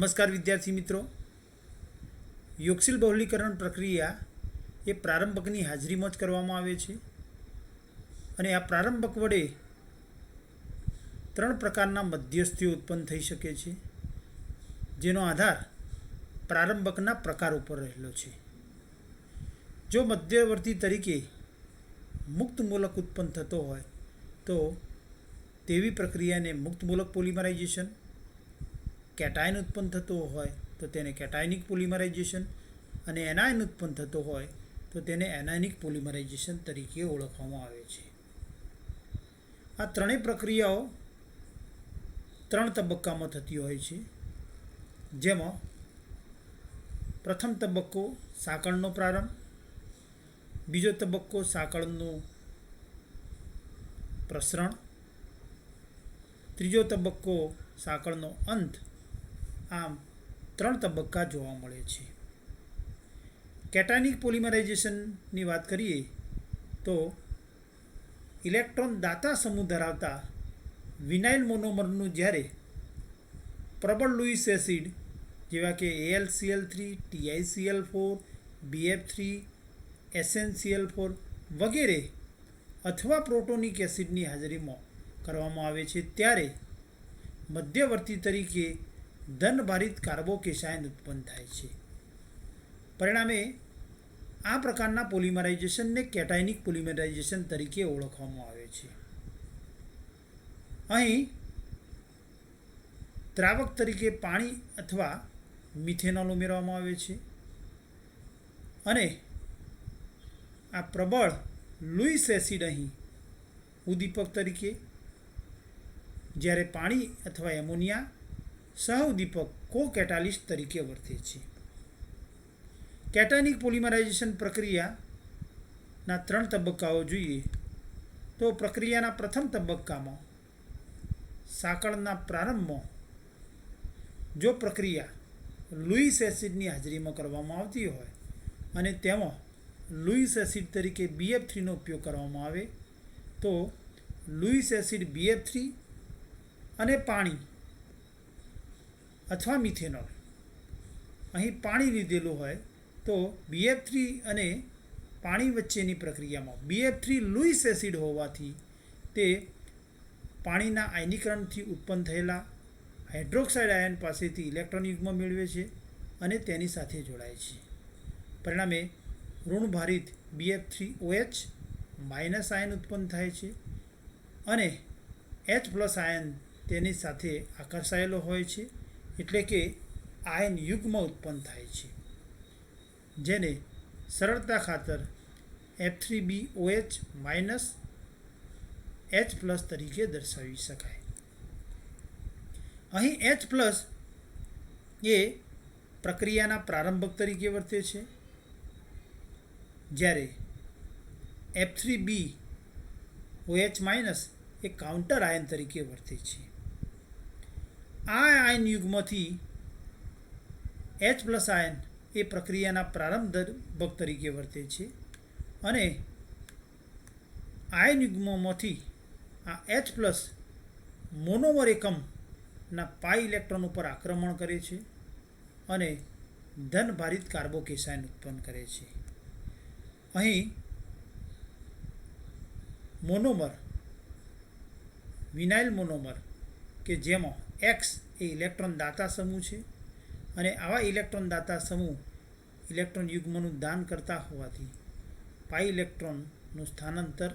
નમસ્કાર વિદ્યાર્થી મિત્રો। યોગશીલ બહુલીકરણ પ્રક્રિયા એ પ્રારંભકની હાજરીમાં જ કરવામાં આવે છે અને આ પ્રારંભક વડે ત્રણ પ્રકારના મધ્યસ્થીઓ ઉત્પન્ન થઈ શકે છે, જેનો આધાર પ્રારંભકના પ્રકાર ઉપર રહેલો છે। જો મધ્યવર્તી તરીકે મુક્ત મૂલક ઉત્પન્ન થતો હોય તો તેવી પ્રક્રિયાને મુક્ત મૂલક પોલિમરાઇઝેશન, કેટાયન ઉત્પન્ન થતો હોય તો તેને કેટાયનિક પોલિમરાઇઝેશન અને એનાયન ઉત્પન્ન થતો હોય તો તેને એનાયનિક પોલિમરાઇઝેશન તરીકે ઓળખવામાં આવે છે। આ ત્રણેય પ્રક્રિયાઓ ત્રણ તબક્કામાં થતી હોય છે, જેમાં પ્રથમ તબક્કો સાંકળનો પ્રારંભ, બીજો તબક્કો સાંકળનું પ્રસરણ, ત્રીજો તબક્કો સાંકળનો અંત। આમ ત્રણ તબક્કા જોવા મળે છે। કેટાયનિક પોલિમરાઇઝેશનની વાત કરીએ તો ઇલેક્ટ્રોન દાતા સમૂહ ધરાવતા વિનાઇલ મોનોમરનું જ્યારે પ્રબળ લૂઇસ એસિડ જેવા કે AlCl3, TiCl4, BF3, SnCl4 વગેરે અથવા પ્રોટોનિક એસિડની હાજરીમાં કરવામાં આવે છે, ત્યારે મધ્યવર્તી તરીકે ધનભારિત કાર્બોકેશાયન ઉત્પન્ન થાય છે। પરિણામે આ પ્રકારના પોલિમરાઇઝેશનને કેટાયનિક પોલિમરાઇઝેશન તરીકે ઓળખવામાં આવે છે। અહીં દ્રાવક તરીકે પાણી અથવા મિથેનોલ ઉમેરવામાં આવે છે અને આ પ્રબળ લૂઇસ એસિડ અહીં ઉદ્દીપક તરીકે, જ્યારે પાણી અથવા એમોનિયા સહઉદ્દીપક કો-કેટાલિસ્ટ તરીકે વર્તે છે। કેટાયનિક પોલિમરાઇઝેશન પ્રક્રિયાના ત્રણ તબક્કાઓ જોઈએ તો પ્રક્રિયાના પ્રથમ તબક્કામાં સાંકળના પ્રારંભમાં જો પ્રક્રિયા લૂઇસ એસિડની હાજરીમાં કરવામાં આવતી હોય અને તેમાં લૂઇસ એસિડ તરીકે BF3નો ઉપયોગ કરવામાં આવે તો લૂઇસ એસિડ BF3 અને પાણી અથવા મિથેનોલ, અહીં પાણી લીધેલું હોય તો BF3 અને પાણી વચ્ચેની પ્રક્રિયામાં BF3 લૂઇસ એસિડ હોવાથી તે પાણીના આયનીકરણથી ઉત્પન્ન થયેલા હાઇડ્રોક્સાઇડ આયન પાસેથી ઇલેક્ટ્રોન યુગ્મ મેળવે છે અને તેની સાથે જોડાય છે। પરિણામે ઋણભારિત BF3OH માઇનસ આયન ઉત્પન્ન થાય છે અને H+ આયન તેની સાથે આકર્ષાયેલો હોય છે, એટલે કે આયન યુગ્મ ઉત્પન્ન થાય છે, જેને સરળતા ખાતર F3BOH માઇનસ H+ તરીકે દર્શાવી શકાય। અહીં H+ એ પ્રક્રિયાના પ્રારંભક તરીકે વર્તે છે, જ્યારે F3BOH માઇનસ એ કાઉન્ટર આયન તરીકે વર્તે છે। આ આયન યુગ્મથી H+ આયન એ પ્રક્રિયાના પ્રારંભક તરીકે વર્તે છે અને આયન યુગ્મમાંથી આ H+ મોનોમર એકમના પાઈ ઇલેક્ટ્રોન ઉપર આક્રમણ કરે છે અને ધનભારિત કાર્બોકેશાયન ઉત્પન્ન કરે છે। અહીં મોનોમર વિનાઇલ મોનોમર કે જેમાં X એ ઇલેક્ટ્રોન દાતા સમૂહ છે અને આવા ઇલેક્ટ્રોન દાતા સમૂહ ઇલેક્ટ્રોન યુગ્મનું દાન કરતા હોવાથી પાઈ ઇલેક્ટ્રોનનું સ્થાનાંતર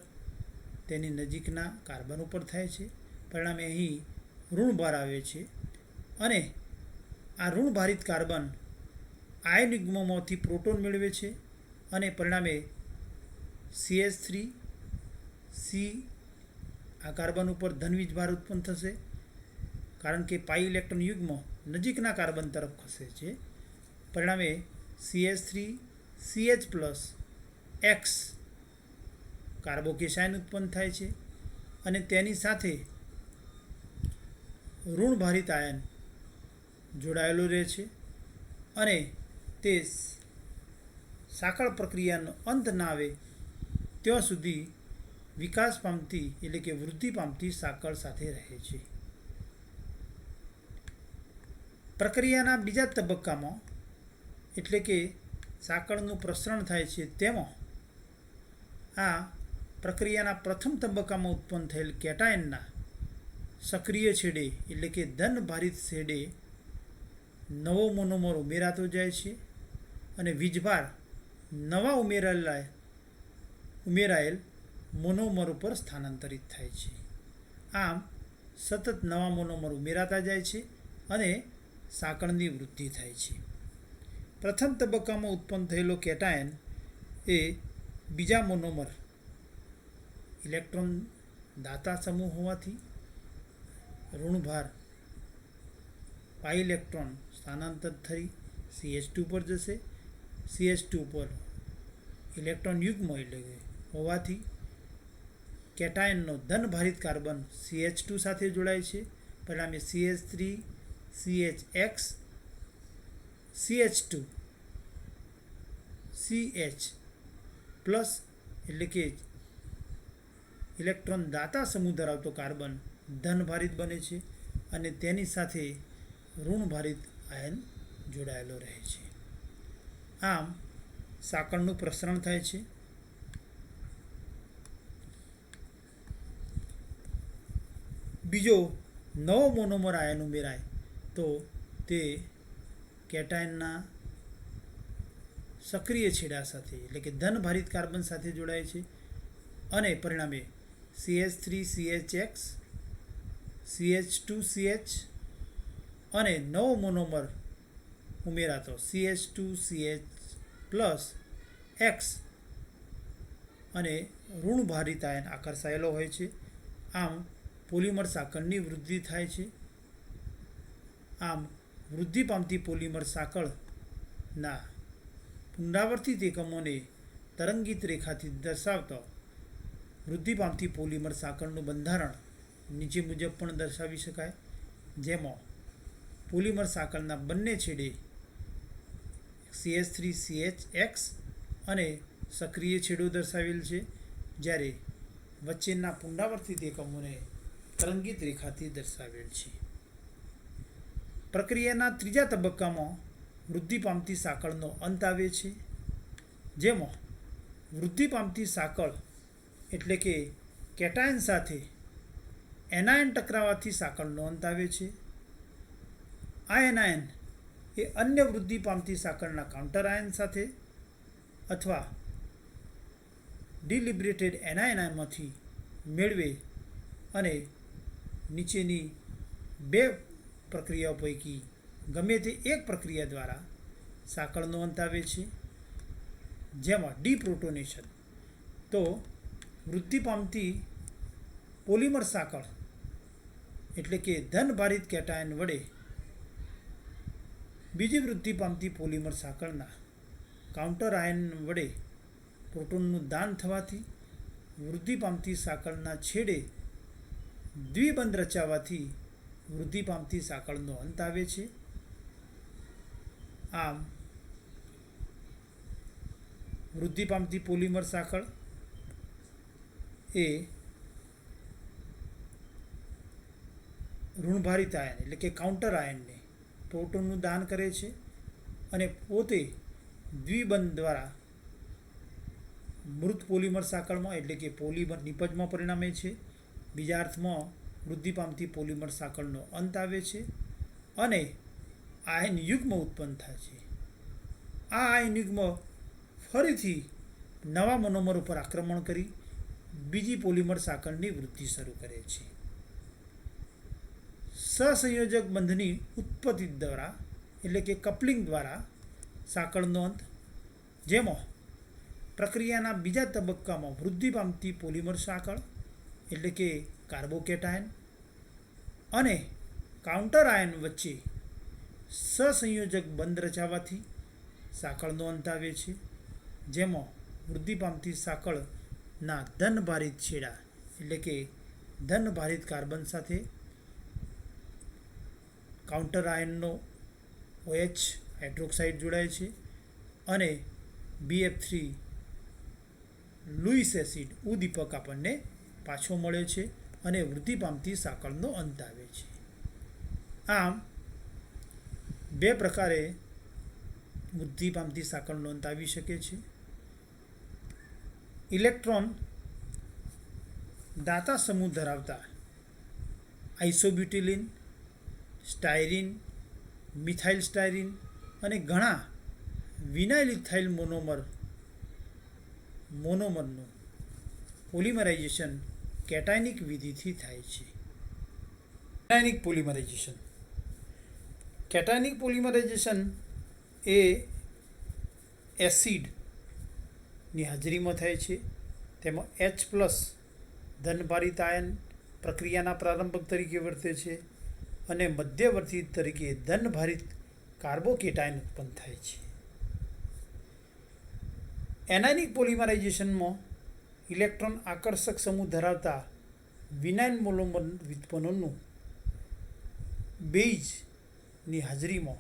તેની નજીકના કાર્બન ઉપર થાય છે। પરિણામે અહીં ઋણભાર આવે છે અને આ ઋણભારિત કાર્બન આયન યુગ્મમાંથી પ્રોટોન મેળવે છે અને પરિણામે CH3C આ કાર્બન ઉપર ધનવીજભાર ઉત્પન્ન થશે, કારણ કે પાઈ ઇલેક્ટ્રોન યુગ્મ નજીકના કાર્બન તરફ ખસે છે। પરિણામે CH3CH+X કાર્બોકેશાયન ઉત્પન્ન થાય છે અને તેની સાથે ઋણભારિત આયન જોડાયેલો રહે છે અને તે સાંકળ પ્રક્રિયાનો અંત ના આવે ત્યાં સુધી વિકાસ પામતી એટલે કે વૃદ્ધિ પામતી સાંકળ સાથે રહે છે। પ્રક્રિયાના બીજા તબક્કામાં એટલે કે સાંકળનું પ્રસરણ થાય છે તેમાં આ પ્રક્રિયાના પ્રથમ તબક્કામાં ઉત્પન્ન થયેલ કેટાયનના સક્રિય છેડે એટલે કે ધન ભારિત છેડે નવો મોનોમર ઉમેરાતો જાય છે અને વીજભાર નવા ઉમેરાયેલ મોનોમર ઉપર સ્થાનાંતરિત થાય છે. આમ સતત નવા મોનોમર ઉમેરાતા જાય છે અને સાંકળની વૃદ્ધિ થાય છે. પ્રથમ તબક્કામાં ઉત્પન્ન થયેલો કેટાયન એ બીજા મોનોમર ઇલેક્ટ્રોન દાતા સમૂહ હોવાથી ઋણભાર પાઈ ઇલેક્ટ્રોન સ્થાનાંતર થઈ CH2 પર જશે. CH2 પર ઇલેક્ટ્રોન યુગ્મ એટલે હોવાથી કેટાયનનો ધનભારિત કાર્બન CH2 સાથે જોડાય છે. પરિણામે CH3 CHX CH2 CH plus એટલે કે ઇલેક્ટ્રોન દાતા સમૂહ ધરાવતો કાર્બન ધનભારિત બને છે અને તેની સાથે ઋણભારિત આયન જોડાયેલો રહે છે. આમ સાંકળનું પ્રસરણ થાય છે. બીજો નવો મોનોમર આયન ઉમેરાય તો તે કેટાયનના સક્રિય છેડા સાથે એટલે કે ધનભારિત કાર્બન સાથે જોડાય છે અને પરિણામે CH3 CHX CH2 CH અને નવો મોનોમર ઉમેરાતો CH2 CH પ્લસ X અને ઋણભારિત આયન આકર્ષાયેલો હોય છે. આમ પોલિમર સાંકળની વૃદ્ધિ થાય છે. આમ વૃદ્ધિ પામતી પોલિમર સાંકળના પુનરાવર્તિત એકમોને તરંગિત રેખાથી દર્શાવતો વૃદ્ધિ પામતી પોલિમર સાંકળનું બંધારણ નીચે મુજબ પણ દર્શાવી શકાય, જેમાં પોલિમર સાંકળના બંને છેડે CH3 CHX અને સક્રિય છેડો દર્શાવેલ છે, જ્યારે વચ્ચેના પુનરાવર્તિત એકમોને તરંગિત રેખાથી દર્શાવેલ છે. પ્રક્રિયાના ત્રીજા તબક્કામાં વૃદ્ધિ પામતી સાંકળનો અંત આવે છે, જેમાં વૃદ્ધિ પામતી સાંકળ એટલે કે કેટાયન સાથે એનાયન ટકરાવાથી સાંકળનો અંત આવે છે. આ એનાયન એ અન્ય વૃદ્ધિ પામતી સાંકળના કાઉન્ટર આયન સાથે અથવા ડિલિબરેટેડ એનાયનમાંથી મેળવે અને નીચેની બે પ્રક્રિયાઓ પૈકી ગમે તે એક પ્રક્રિયા દ્વારા સાંકળનો અંત આવે છે, જેમાં ડીપ્રોટોનેશન. તો વૃદ્ધિ પામતી પોલિમર સાંકળ એટલે કે ધનભારિત કેટાયન વડે બીજી વૃદ્ધિ પામતી પોલિમર સાંકળના કાઉન્ટર આયન વડે પ્રોટોનનું દાન થવાથી વૃદ્ધિ પામતી સાંકળના છેડે દ્વિબંધ રચાવાથી વૃદ્ધિ પામતી સાંકળનો અંત આવે છે. આમ વૃદ્ધિ પામતી પોલિમર સાંકળ એ ઋણભારિત આયન એટલે કે કાઉન્ટર આયનને પ્રોટોનનું દાન કરે છે અને પોતે દ્વિબંધ દ્વારા મૃત પોલિમર સાંકળમાં એટલે કે પોલિમર નિપજમાં પરિણમે છે. બીજા અર્થમાં વૃદ્ધિ પામતી પોલિમર સાંકળનો અંત આવે છે અને આયન યુગ્મ ઉત્પન્ન થાય છે. આ આયન યુગ્મ ફરીથી નવા મોનોમર ઉપર આક્રમણ કરી બીજી પોલિમર સાંકળની વૃદ્ધિ શરૂ કરે છે. સહસંયોજક બંધની ઉત્પત્તિ દ્વારા એટલે કે કપલિંગ દ્વારા સાંકળનો અંત, જેમાં પ્રક્રિયાના બીજા તબક્કામાં વૃદ્ધિ પામતી પોલિમર સાંકળ એટલે કે કાર્બોકેટાયન અને કાઉન્ટર આયન વચ્ચે સહસંયોજક બંધ રચાવાથી સાંકળનો અંત આવે છે, જેમાં વૃદ્ધિ પામતી સાંકળના ધનભારિત છેડા એટલે કે ધનભારિત કાર્બન સાથે કાઉન્ટર આયનનો OH હાઇડ્રોક્સાઇડ જોડાય છે અને BF3 લુઈસ એસિડ ઉદ્દીપક આપણને પાછો મળે છે અને વૃદ્ધિ પામતી સાંકળનો અંત આવે છે. આમ બે પ્રકારે વૃદ્ધિ પામતી સાંકળ નોંધાવી શકે છે. ઇલેક્ટ્રોન દાતા સમૂહ ધરાવતા આઇસોબ્યુટિલિન, સ્ટાયરીન, મિથાઇલ સ્ટાયરીન અને ઘણા વિનાઇલ ઇથાઇલ મોનોમરનું પોલિમરાઇઝેશન કેટાયનિક વિધિથી થાય છે. કેટાયનિક પોલિમરાઇઝેશન. કેટાયનિક પોલિમરાઇઝેશન એ એસિડની હાજરીમાં થાય છે. તેમાં H+ ધનભારિત આયન પ્રક્રિયાના પ્રારંભક તરીકે વર્તે છે અને મધ્યવર્તી તરીકે ધનભારિત કાર્બોકેટાયન ઉત્પન્ન થાય છે. એનાયનિક પોલિમરાઇઝેશનમાં ઇલેક્ટ્રોન આકર્ષક સમૂહ ધરાવતા વિનાઇલ મોનોમર વ્યુત્પન્નોનું બેઝની હાજરીમાં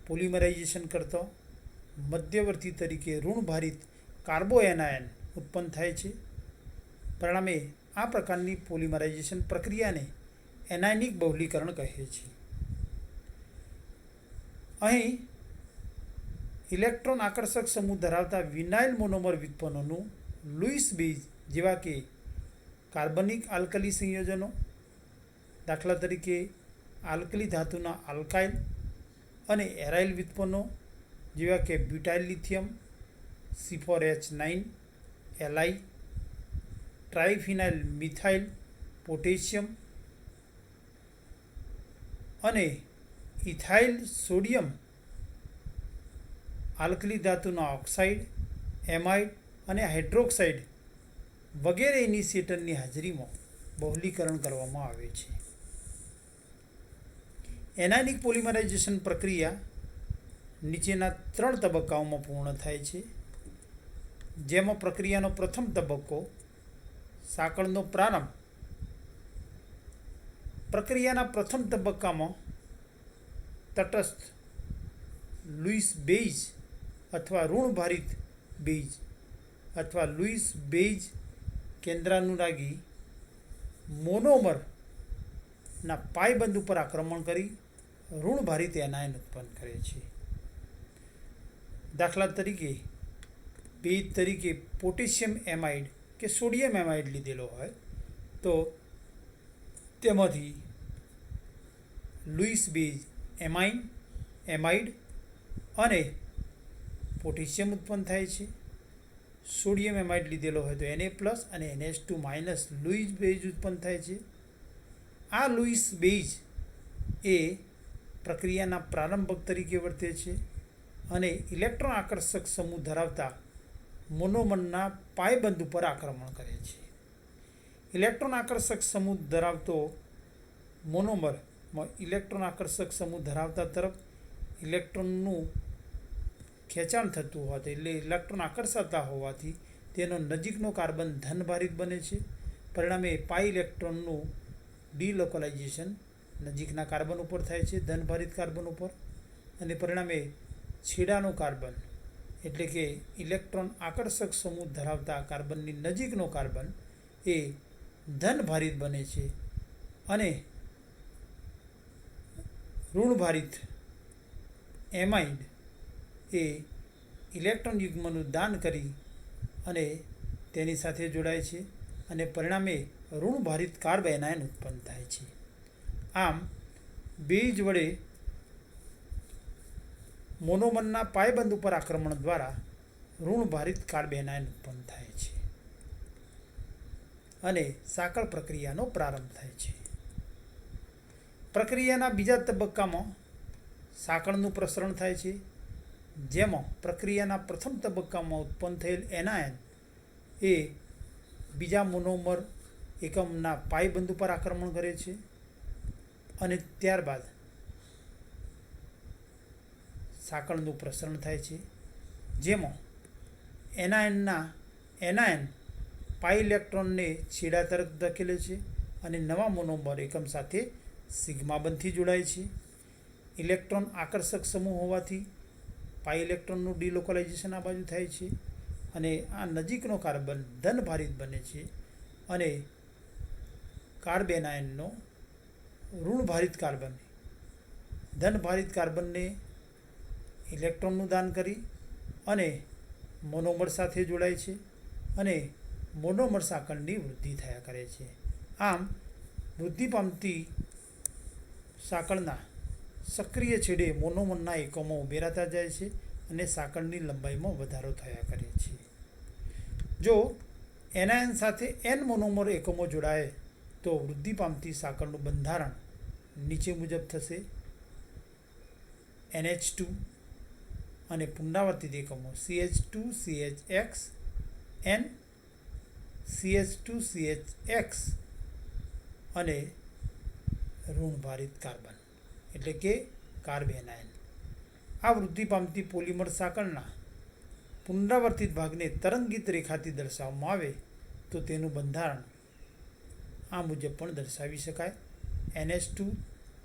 પોલિમરાઇઝેશન કરતો મધ્યવર્તી તરીકે ઋણભારિત કાર્બોએનાયન ઉત્પન્ન થાય છે. પરિણામે આ પ્રકારની પોલિમરાઇઝેશન પ્રક્રિયાને એનાયનિક બહુલીકરણ કહે છે. અહીં ઇલેક્ટ્રોન આકર્ષક સમૂહ ધરાવતા વિનાઇલ મોનોમર વ્યુત્પન્નોનું લુઈસ બેઝ જેવા કે કાર્બનિક આલ્કલી સંયોજનો, દાખલા તરીકે આલ્કલી ધાતુના આલ્કાઇલ અને એરાઇલ વ્યુત્પન્નો જેવા કે butyl lithium, C4H9 Li, triphenyl methyl potassium અને ઇથાઇલ સોડિયમ, આલ્કલી ધાતુના ઓક્સાઇડ, એમાઇડ અને હાઇડ્રોક્સાઇડ વગેરે ઇનિશિએટરની હાજરીમાં બહુલીકરણ કરવામાં આવે છે. એનાયનિક પોલિમરાઇઝેશન પ્રક્રિયા નીચેના 3 તબક્કાઓમાં પૂર્ણ થાય છે, જેમાં પ્રક્રિયાનો પ્રથમ તબક્કો સાંકળનો પ્રારંભ. પ્રક્રિયાના પ્રથમ તબક્કામાં તટસ્થ લુઈસ બેઝ અથવા ઋણભારિત બેઝ અથવા લુઈસ બેઝ કેન્દ્રાનુરાગી મોનોમરના પાયબંધ ઉપર આક્રમણ કરી ઋણભારિત એનાયન ઉત્પન્ન કરે છે. દાખલા તરીકે બેઝ તરીકે પોટેશિયમ એમાઇડ કે સોડિયમ એમાઇડ લીધેલો હોય તો તેમાંથી લુઈસ બેઝ એમાઇડ અને પોટેશિયમ ઉત્પન્ન થાય છે. સોડિયમ એમાઇડ લીધેલો હોય તો Na+ અને NH2- લુઈસ બેઝ ઉત્પન્ન થાય છે. આ લુઈસ બેઝ એ પ્રક્રિયાના પ્રારંભક તરીકે વર્તે છે અને ઇલેક્ટ્રોન આકર્ષક સમૂહ ધરાવતા મોનોમરના પાયબંધ ઉપર આક્રમણ કરે છે. ઇલેક્ટ્રોન આકર્ષક સમૂહ ધરાવતો મોનોમરમાં ઇલેક્ટ્રોન આકર્ષક સમૂહ ધરાવતા તરફ ઇલેક્ટ્રોનનું ખેંચાણ થતું હોવાથી એટલે ઇલેક્ટ્રોન આકર્ષાતા હોવાથી તેનો નજીકનો કાર્બન ધનભારિત બને છે. પરિણામે પાઈ ઇલેક્ટ્રોનનું ડિલોકલાઇઝેશન નજીકના કાર્બન ઉપર થાય છે, ધનભારિત કાર્બન ઉપર, અને પરિણામે છેડાનો કાર્બન એટલે કે ઇલેક્ટ્રોન આકર્ષક સમૂહ ધરાવતા કાર્બનની નજીકનો કાર્બન એ ધનભારિત બને છે અને ઋણભારિત એમાઇડ એ ઇલેક્ટ્રોન યુગ્મનું દાન કરી અને તેની સાથે જોડાય છે અને પરિણામે ઋણભારિત કાર્બએનાયન ઉત્પન્ન થાય છે. આમ બેઝ વડે મોનોમરના પાયબંધ ઉપર આક્રમણ દ્વારા ઋણભારિત કાર્બએનાયન ઉત્પન્ન થાય છે અને સાંકળ પ્રક્રિયાનો પ્રારંભ થાય છે. પ્રક્રિયાના બીજા તબક્કામાં સાંકળનું પ્રસરણ થાય છે, જેમાં પ્રક્રિયાના પ્રથમ તબક્કામાં ઉત્પન્ન થયેલ એનાયન એ બીજા મોનોમર એકમના પાયબંધ ઉપર આક્રમણ કરે છે અને ત્યારબાદ સાંકળનું પ્રસરણ થાય છે, જેમાં એનાયન પાઈ ઇલેક્ટ્રોનને છેડા તરફ ધકેલે છે અને નવા મોનોમર એકમ સાથે સિગ્મા બંધથી જોડાય છે. ઇલેક્ટ્રોન આકર્ષક સમૂહ હોવાથી પાઈ ઇલેક્ટ્રોનનું ડિલોકલાઇઝેશન આ બાજુ થાય છે અને આ નજીકનો કાર્બન ધનભારિત બને છે અને કાર્બેનાયનનો ઋણભારિત કાર્બન ધનભારિત કાર્બનને ઇલેક્ટ્રોનનું દાન કરી અને મોનોમર સાથે જોડાય છે અને મોનોમર સાંકળની વૃદ્ધિ થયા કરે છે. આમ વૃદ્ધિ પામતી સાંકળના સક્રિય છેડે મોનોમરના એકમો ઉમેરાતા જાય છે અને સાંકળની લંબાઈમાં વધારો થયા કરે છે. જો એનાયન સાથે એન મોનોમર એકમો જોડાય તો વૃદ્ધિ પામતી સાંકળનું બંધારણ નીચે મુજબ થશે: NH2 અને પુનરાવર્તિત એકમો CH2CHX N CH2CHX અને ઋણભારિત કાર્બન એટલે કે કાર્બેનાયન. આ વૃદ્ધિ પામતી પોલિમર સાંકળના પુનરાવર્તિત ભાગને તરંગિત રેખાથી દર્શાવવામાં આવે તો તેનું બંધારણ આ મુજબ પણ દર્શાવી શકાય: NH2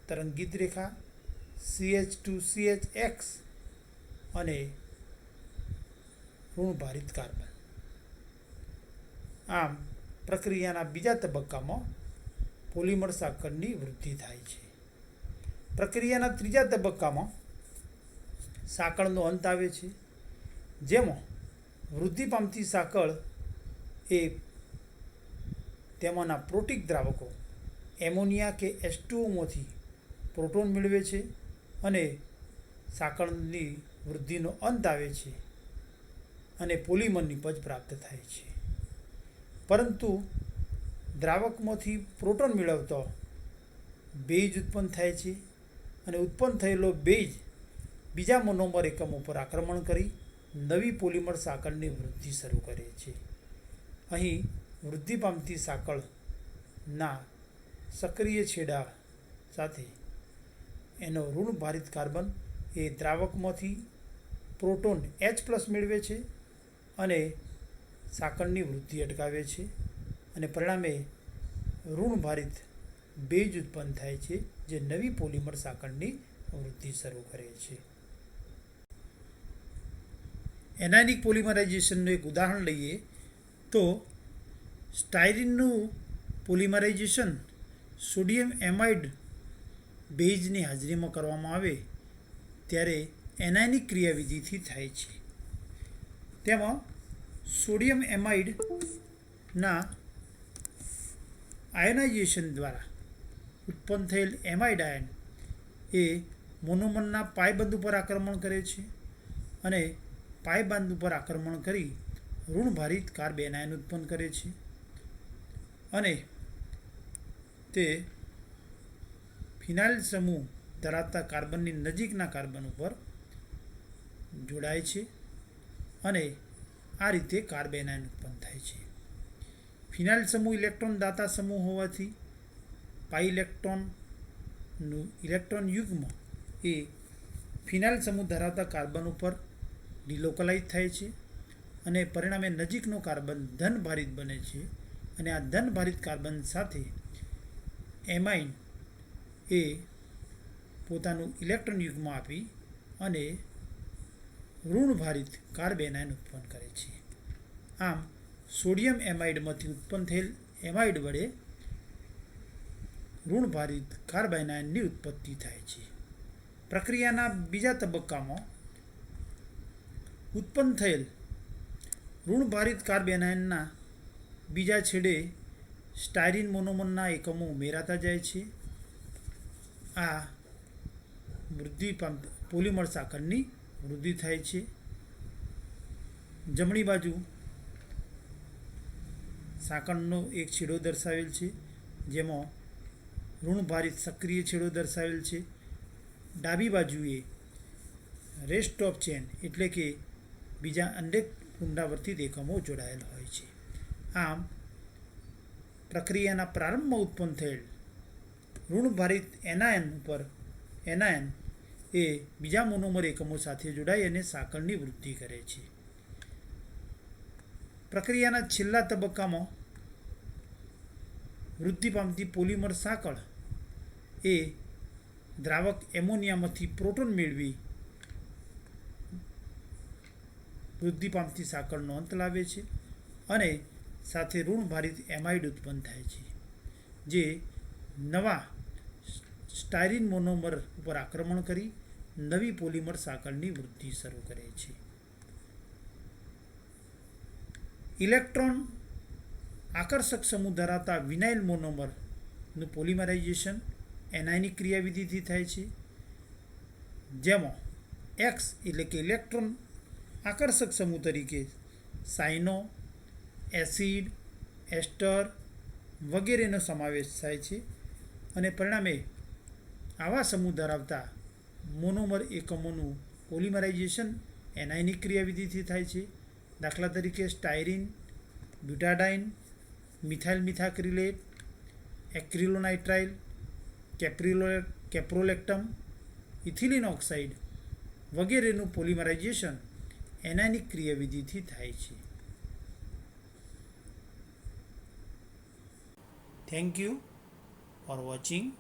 તરંગિત રેખા, CH2CHX અને ઋણભારિત કાર્બન. આમ પ્રક્રિયાના બીજા તબક્કામાં પોલિમર સાંકળની વૃદ્ધિ થાય છે. પ્રક્રિયાના ત્રીજા તબક્કામાં સાંકળનો અંત આવે છે, જેમાં વૃદ્ધિ પામતી સાંકળ એ તેમાંના પ્રોટીક દ્રાવકો એમોનિયા કે H2O પ્રોટોન મેળવે છે અને સાંકળની વૃદ્ધિનો અંત આવે છે અને પોલિમર નિપજ પ્રાપ્ત થાય છે. પરંતુ દ્રાવકમાંથી પ્રોટોન મેળવતો બેઝ ઉત્પન્ન થાય છે અને ઉત્પન્ન થયેલો બેઝ બીજા મોનોમર એકમો પર આક્રમણ કરી નવી પોલિમર સાંકળની વૃદ્ધિ શરૂ કરે છે. અહીં વૃદ્ધિ પામતી સાંકળના સક્રિય છેડા સાથે એનો ઋણભારિત કાર્બન એ દ્રાવકમાંથી પ્રોટોન H+ મેળવે છે અને સાંકળની વૃદ્ધિ અટકાવે છે અને પરિણામે ઋણભારિત બેઝ ઉત્પન્ન થાય છે, જે નવી પોલિમર સાંકળની વૃદ્ધિ શરૂ કરે છે. એનાયનિક પોલિમરાઇઝેશનનું એક ઉદાહરણ લઈએ તો સ્ટાયરીનનું પોલિમરાઇઝેશન સોડિયમ એમાઇડ બેઝની હાજરીમાં કરવામાં આવે ત્યારે એનાયનિક ક્રિયાવિધિથી થાય છે. તેમાં સોડિયમ એમાઇડના આયોનાઇઝેશન દ્વારા ઉત્પન્ન થયેલ એમાઇડ આયન એ મોનોમરના પાય બંધ ઉપર આક્રમણ કરે છે અને પાય બંધ ઉપર આક્રમણ કરી ઋણભારિત કાર્બેનાયન ઉત્પન્ન કરે છે અને તે ફિનાઇલ સમૂહ ધરાવતા કાર્બનની નજીકના કાર્બન ઉપર જોડાય છે અને આ રીતે કાર્બેનાયન ઉત્પન્ન થાય છે. ફિનાઇલ સમૂહ ઇલેક્ટ્રોન દાતા સમૂહ હોવાથી પાઈ ઇલેક્ટ્રોનનું ઇલેક્ટ્રોન યુગ્મ એ ફિનાઇલ સમૂહ ધરાવતા કાર્બન ઉપર ડિલોકલાઇઝ થાય છે અને પરિણામે નજીકનો કાર્બન ધનભારિત બને છે અને આ ધનભારિત કાર્બન સાથે એમાઇન એ પોતાનું ઇલેક્ટ્રોન યુગ્મ આપી અને ઋણભારિત કાર્બેનાયન ઉત્પન્ન કરે છે. આમ સોડિયમ એમાઇડમાંથી ઉત્પન્ન થયેલ એમાઇડ વડે ઋણભારિત કાર્બેનાયનની ઉત્પત્તિ થાય છે. પ્રક્રિયાના બીજા તબક્કામાં ઉત્પન્ન થયેલ ઋણભારિત કાર્બેનાયનના બીજા છેડે સ્ટાયરીન મોનોમરના એકમો ઉમેરાતા જાય છે. આ વૃદ્ધિ પોલિમર સાંકળની વૃદ્ધિ થાય છે. જમણી બાજુ સાંકળનો એક છેડો દર્શાવેલ છે, જેમાં ઋણભારિત સક્રિય છેડો દર્શાવેલ છે. ડાબી બાજુએ રેસ્ટ ઓફ ચેન એટલે કે બીજા અનેક પુનરાવર્તિત એકમો જોડાયેલ હોય છે. આમ પ્રક્રિયાના પ્રારંભમાં ઉત્પન્ન થયેલ ઋણભારિત એનાયન એ બીજા મોનોમર એકમો સાથે જોડાઈ અને સાંકળની વૃદ્ધિ કરે છે. પ્રક્રિયાના છેલ્લા તબક્કામાં વૃદ્ધિ પામતી પોલિમર સાંકળ એ દ્રાવક એમોનિયામાંથી પ્રોટોન મેળવી વૃદ્ધિ પામતી સાંકળનો અંત લાવે છે અને સાથે ઋણભારિત એમાઇડ ઉત્પન્ન થાય છે, જે નવા સ્ટાયરીન મોનોમર ઉપર આક્રમણ કરી નવી પોલિમર સાંકળની વૃદ્ધિ શરૂ કરે છે. ઇલેક્ટ્રોન આકર્ષક સમૂહ ધરાવતા વિનાઇલ મોનોમરનું પોલિમરાઇઝેશન એનાયનિક ક્રિયાવિધિથી થાય છે, જેમાં એક્સ એટલે કે ઇલેક્ટ્રોન આકર્ષક સમૂહ તરીકે સાયનો, એસિડ, એસ્ટર વગેરેનો સમાવેશ થાય છે અને પરિણામે આવા સમૂહ ધરાવતા મોનોમર એકમોનું પોલિમરાઇઝેશન એનાયનિક ક્રિયાવિધિથી થાય છે. દાખલા તરીકે styrene, butadiene, methyl methacrylate, acrylonitrile, caprolactam, ethylene oxide વગેરેનું પોલિમરાઇઝેશન એનાયનિક ક્રિયાવિધિથી થાય છે. Thank you for watching.